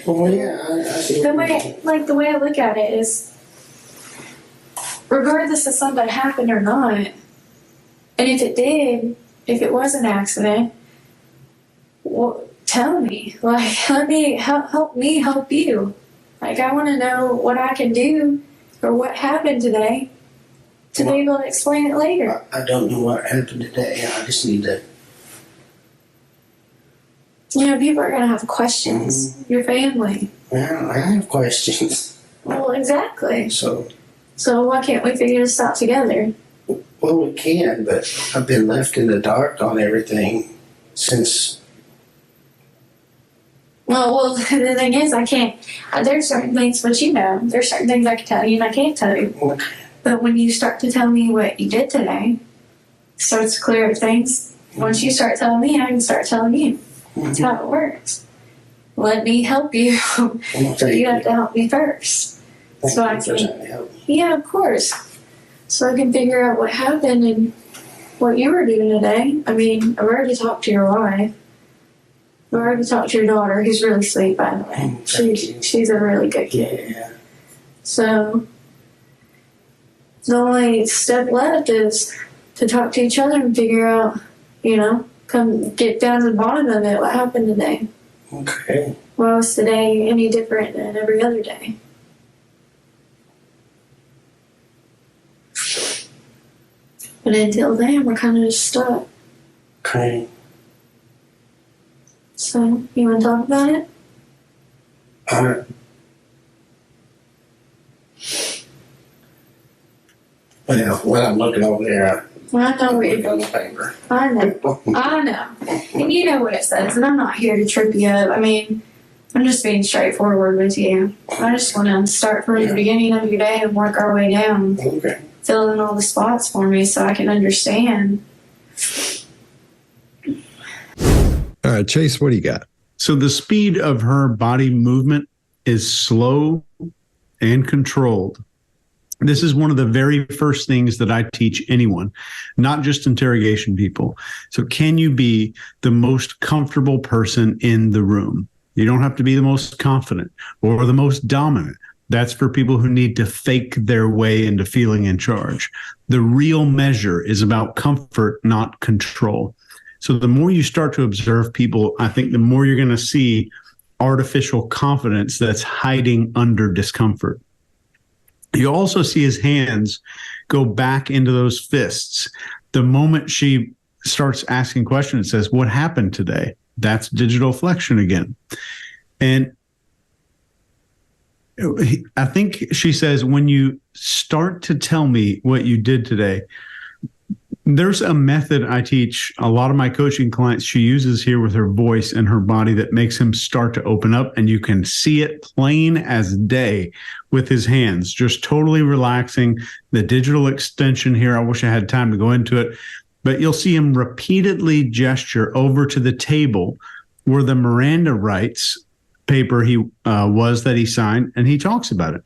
Well, yeah, I see. The way I look at it is, regardless of something happened or not, and if it was an accident, well, tell me. Like, let me help me help you. Like, I want to know what I can do or what happened today to be able to explain it later. I don't know what happened today. I just need to. People are going to have questions. Mm-hmm. Your family. Well, I have questions. Well, exactly. So why can't we figure this out together? Well, we can, but I've been left in the dark on everything since. Well, the thing is, I can't. There's certain things, but there's certain things I can tell you and I can't tell you. Okay. But when you start to tell me what you did today, starts to clear up things. Once you start telling me, I can start telling you. That's how it works. Let me help you. So you have to help me first. So I can help. Yeah, of course. So I can figure out what happened and what you were doing today. I mean, I've already talked to your wife. I've already talked to your daughter, who's really sweet, by the way. She's a really good kid. Yeah. So the only step left is to talk to each other and figure out, come get down to the bottom of it. What happened today? Okay. Why was today any different than every other day? But until then, we're kind of just stuck. Okay. So, you want to talk about it? Well, when I'm looking over there, I know what you're on the paper. I know. And you know what it says, and I'm not here to trip you up. I mean, I'm just being straightforward with you. I just want to start from the beginning of your day and work our way down. Okay. Fill in all the spots for me so I can understand. All right, Chase, what do you got? So the speed of her body movement is slow and controlled. This is one of the very first things that I teach anyone, not just interrogation people. So can you be the most comfortable person in the room? You don't have to be the most confident or the most dominant. That's for people who need to fake their way into feeling in charge. The real measure is about comfort, not control. So the more you start to observe people, I think the more you're going to see artificial confidence that's hiding under discomfort. You also see his hands go back into those fists. The moment she starts asking questions, it says, "What happened today?" That's digital flexion again. And I think she says, when you start to tell me what you did today, there's a method I teach a lot of my coaching clients. She uses here with her voice and her body that makes him start to open up, and you can see it plain as day with his hands, just totally relaxing. The digital extension here, I wish I had time to go into it, but you'll see him repeatedly gesture over to the table where the Miranda rights paper that he signed, and he talks about it.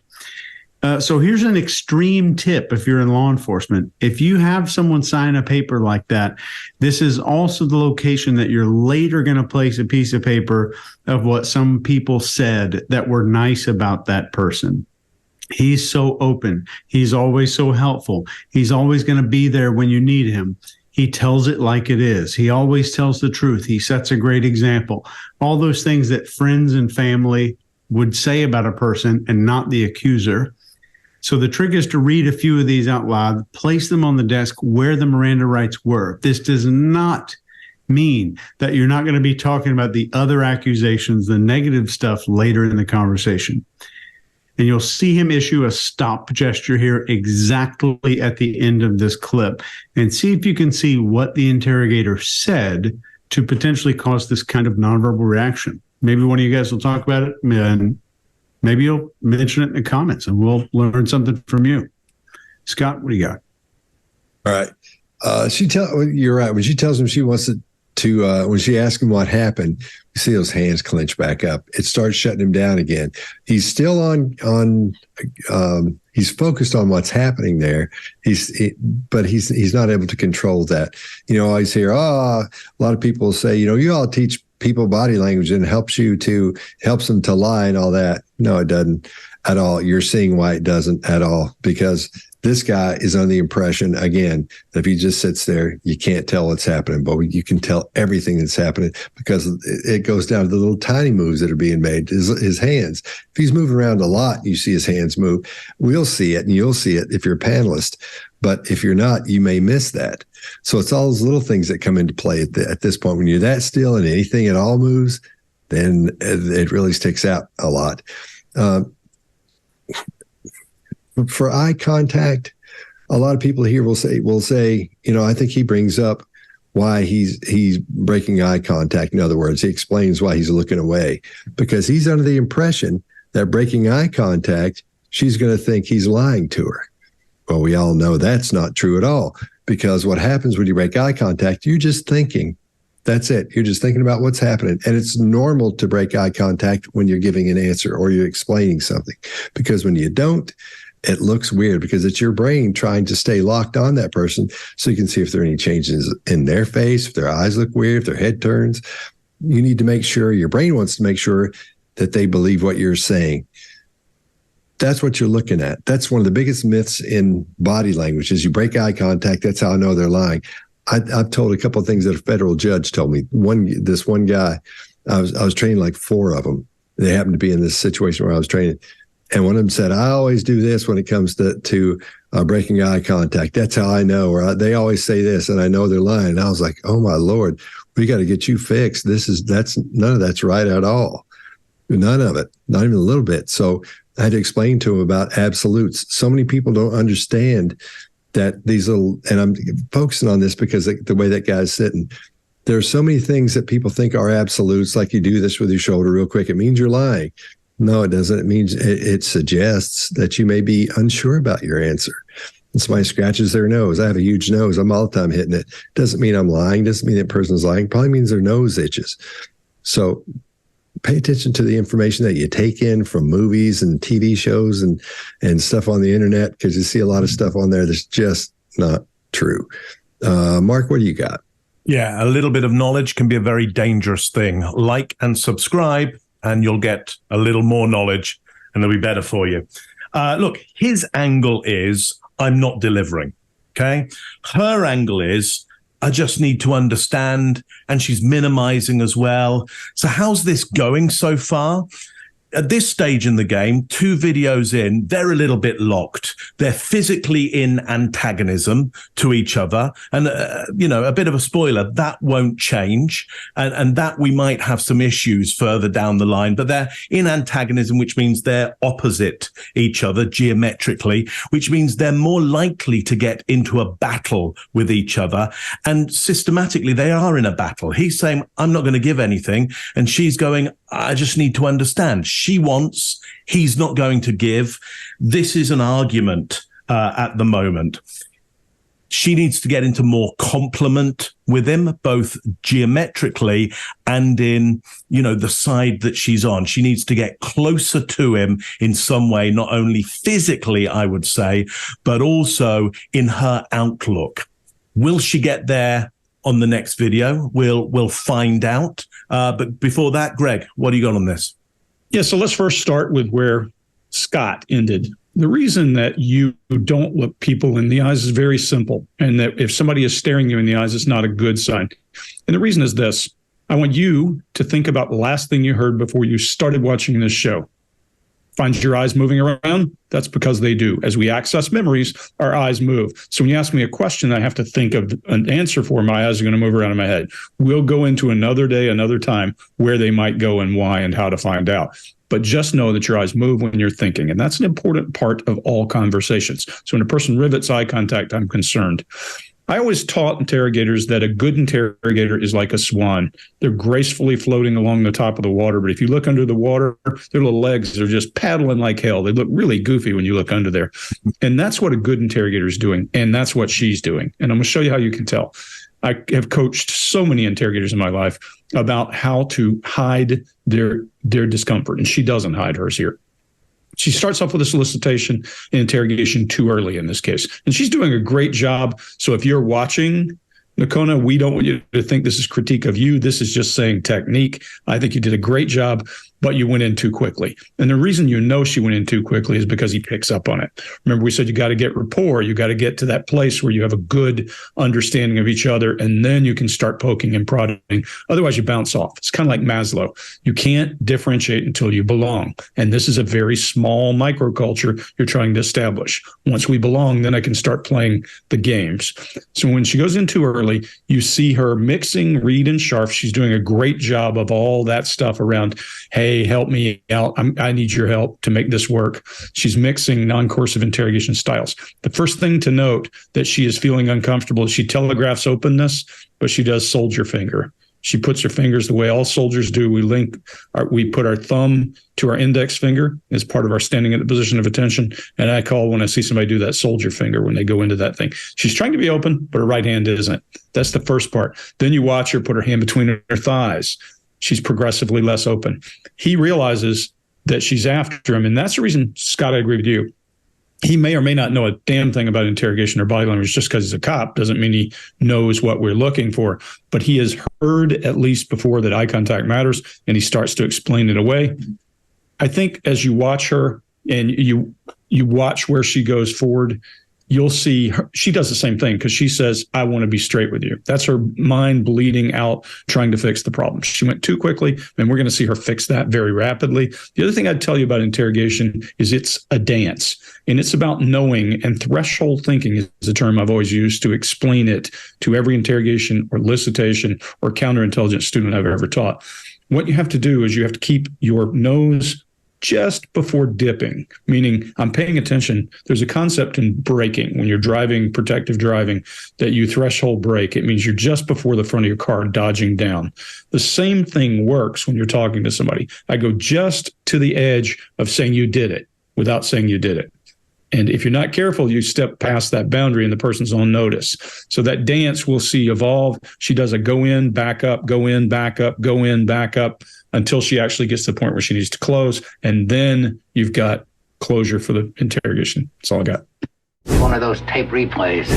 So here's an extreme tip if you're in law enforcement. If you have someone sign a paper like that, this is also the location that you're later going to place a piece of paper of what some people said that were nice about that person. He's so open. He's always so helpful. He's always going to be there when you need him. He tells it like it is. He always tells the truth. He sets a great example. All those things that friends and family would say about a person and not the accuser. So the trick is to read a few of these out loud, place them on the desk where the Miranda rights were. This does not mean that you're not going to be talking about the other accusations, the negative stuff later in the conversation. And you'll see him issue a stop gesture here exactly at the end of this clip, and see if you can see what the interrogator said to potentially cause this kind of nonverbal reaction. Maybe one of you guys will talk about it, and maybe you'll mention it in the comments, and we'll learn something from you. Scott, what do you got? All right. You're right. When she tells him she wants to when she asks him what happened, you see those hands clench back up. It starts shutting him down again. He's still he's focused on what's happening there. But he's not able to control that. I always hear, a lot of people say, you all teach people body language and helps them to lie and all that. No, it doesn't at all. You're seeing why it doesn't at all, because this guy is under the impression, again, that if he just sits there, you can't tell what's happening, but you can tell everything that's happening, because it goes down to the little tiny moves that are being made. His hands. If he's moving around a lot, you see his hands move. We'll see it, and you'll see it if you're a panelist. But if you're not, you may miss that. So it's all those little things that come into play at this point. When you're that still and anything at all moves, then it really sticks out a lot. For eye contact, a lot of people here will say, I think he brings up why he's breaking eye contact. In other words, he explains why he's looking away, because he's under the impression that breaking eye contact, she's going to think he's lying to her. Well, we all know that's not true at all, because what happens when you break eye contact, you're just thinking. That's it. You're just thinking about what's happening. And it's normal to break eye contact when you're giving an answer or you're explaining something, because when you don't, it looks weird, because it's your brain trying to stay locked on that person so you can see if there are any changes in their face, if their eyes look weird, if their head turns. You need to make sure, your brain wants to make sure that they believe what you're saying. That's what you're looking at. That's one of the biggest myths in body language is you break eye contact. That's how I know they're lying. I've told a couple of things that a federal judge told me. This one guy, I was training like 4 of them. They happened to be in this situation where I was training. And one of them said, I always do this when it comes to breaking eye contact. That's how I know. Or they always say this, and I know they're lying. And I was like, oh, my Lord, we got to get you fixed. None of that's right at all. None of it, not even a little bit. So I had to explain to him about absolutes. So many people don't understand that these little, and I'm focusing on this because the way that guy's sitting, there are so many things that people think are absolutes, like you do this with your shoulder real quick. It means you're lying. No, it doesn't. It means it suggests that you may be unsure about your answer. And somebody scratches their nose. I have a huge nose. I'm all the time hitting it. Doesn't mean I'm lying. Doesn't mean that person's lying. Probably means their nose itches. So pay attention to the information that you take in from movies and TV shows and stuff on the internet, because you see a lot of stuff on there that's just not true. Mark, what do you got? Yeah, a little bit of knowledge can be a very dangerous thing. Like and subscribe, and you'll get a little more knowledge, and it'll be better for you. Look, his angle is, I'm not delivering, okay? Her angle is, I just need to understand, and she's minimizing as well. So how's this going so far? At this stage in the game, 2 videos in, they're a little bit locked. They're physically in antagonism to each other. And, a bit of a spoiler, that won't change. And that we might have some issues further down the line. But they're in antagonism, which means they're opposite each other geometrically, which means they're more likely to get into a battle with each other. And systematically, they are in a battle. He's saying, I'm not going to give anything. And she's going, I just need to understand. She wants, he's not going to give. This is an argument at the moment. She needs to get into more complement with him, both geometrically and in, the side that she's on. She needs to get closer to him in some way, not only physically, I would say, but also in her outlook. Will she get there on the next video? We'll find out. But before that, Greg, what do you got on this? Yeah, so let's first start with where Scott ended. The reason that you don't look people in the eyes is very simple, and that if somebody is staring you in the eyes, it's not a good sign. And the reason is this. I want you to think about the last thing you heard before you started watching this show. Find your eyes moving around? That's because they do. As we access memories, our eyes move. So when you ask me a question, I have to think of an answer for. My eyes are going to move around in my head. We'll go into another day, another time, where they might go and why and how to find out. But just know that your eyes move when you're thinking. And that's an important part of all conversations. So when a person rivets eye contact, I'm concerned. I always taught interrogators that a good interrogator is like a swan. They're gracefully floating along the top of the water, but if you look under the water, their little legs are just paddling like hell. They look really goofy when you look under there. And that's what a good interrogator is doing, and that's what she's doing. And I'm going to show you how you can tell. I have coached so many interrogators in my life about how to hide their discomfort, and she doesn't hide hers here. She starts off with a solicitation and interrogation too early in this case. And she's doing a great job. So if you're watching, Nakona, we don't want you to think this is critique of you. This is just saying technique. I think you did a great job, but you went in too quickly. And the reason you know she went in too quickly is because he picks up on it. Remember, we said you got to get rapport. You got to get to that place where you have a good understanding of each other, and then you can start poking and prodding. Otherwise, you bounce off. It's kind of like Maslow. You can't differentiate until you belong. And this is a very small microculture you're trying to establish. Once we belong, then I can start playing the games. So when she goes in too early, you see her mixing read and sharp. She's doing a great job of all that stuff around, hey, help me out. I need your help to make this work. She's mixing non-coercive interrogation styles. The first thing to note that she is feeling uncomfortable is she telegraphs openness, but she does soldier finger. She puts her fingers the way all soldiers do. We put our thumb to our index finger as part of our standing at the position of attention. And I call when I see somebody do that soldier finger when they go into that thing. She's trying to be open, but her right hand isn't. That's the first part. Then you watch her put her hand between her thighs. She's progressively less open. He realizes that she's after him. And that's the reason, Scott, I agree with you. He may or may not know a damn thing about interrogation or body language. Just because he's a cop doesn't mean he knows what we're looking for. But he has heard at least before that eye contact matters, and he starts to explain it away. I think as you watch her and you watch where she goes forward, you'll see her, she does the same thing because she says, I want to be straight with you. That's her mind bleeding out, trying to fix the problem. She went too quickly, and we're going to see her fix that very rapidly. The other thing I'd tell you about interrogation is it's a dance, and it's about knowing, and threshold thinking is a term I've always used to explain it to every interrogation or elicitation or counterintelligence student I've ever taught. What you have to do is you have to keep your nose just before dipping, meaning I'm paying attention. There's a concept in braking when you're driving, protective driving, that you threshold brake. It means you're just before the front of your car dodging down. The same thing works when you're talking to somebody. I go just to the edge of saying you did it without saying you did it. And if you're not careful, you step past that boundary and the person's on notice. So that dance we'll see evolve. She does a go in, back up, go in, back up, go in, back up, until she actually gets to the point where she needs to close. And then you've got closure for the interrogation. That's all I got. One of those tape replays.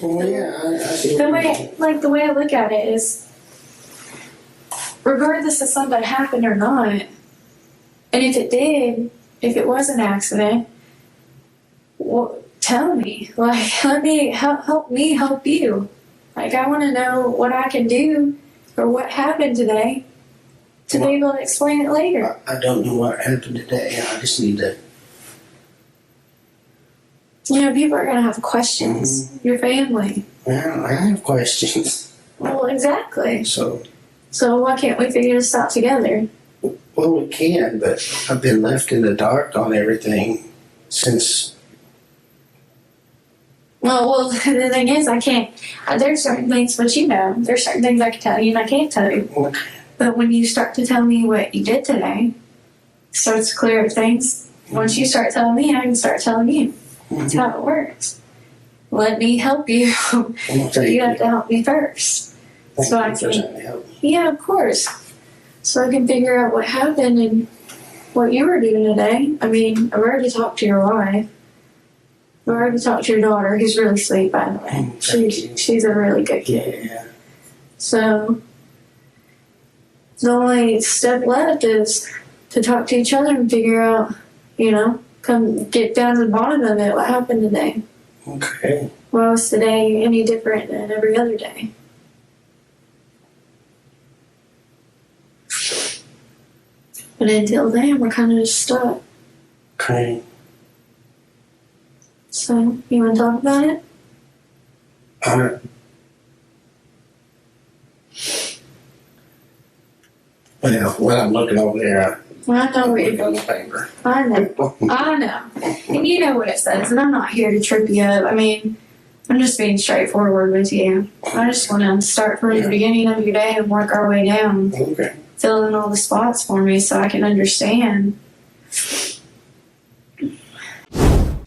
Well, yeah, I see. The way I look at it is, regardless of something happened or not, and if it did, if it was an accident, well, tell me. Like, let me help me help you. Like, I want to know what I can do or what happened today to be able to explain it later. I don't know what happened today. I just need to. You know, people are going to have questions. Your family. Well, I have questions. Well, exactly. So why can't we figure this out together? Well, we can, but I've been left in the dark on everything since. Well, the thing is, I can't. There's certain things, but you know, there's certain things I can tell you and I can't tell you. Okay. But when you start to tell me what you did today, it starts to clear up things. Once you start telling me, I can start telling you. That's how it works. Let me help you. So you have to help me first. So I can. Yeah, of course. So I can figure out what happened and what you were doing today. I mean, I've already talked to your wife. I've already talked to your daughter, who's really sweet, by the way. She's a really good kid. Yeah. So the only step left is to talk to each other and figure out, you know, come get down to the bottom of it. What happened today? Okay. Why was today any different than every other day? But until then, we're kind of just stuck. Okay. So, you want to talk about it? Well, when I'm looking over there, I know what you're on doing. the paper. I know. And you know what it says, and I'm not here to trip you up. I mean, I'm just being straightforward with you. I just want to start from the beginning of your day and work our way down. Okay. Fill in all the spots for me so I can understand.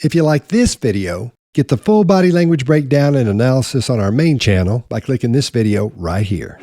If you like this video, get the full body language breakdown and analysis on our main channel by clicking this video right here.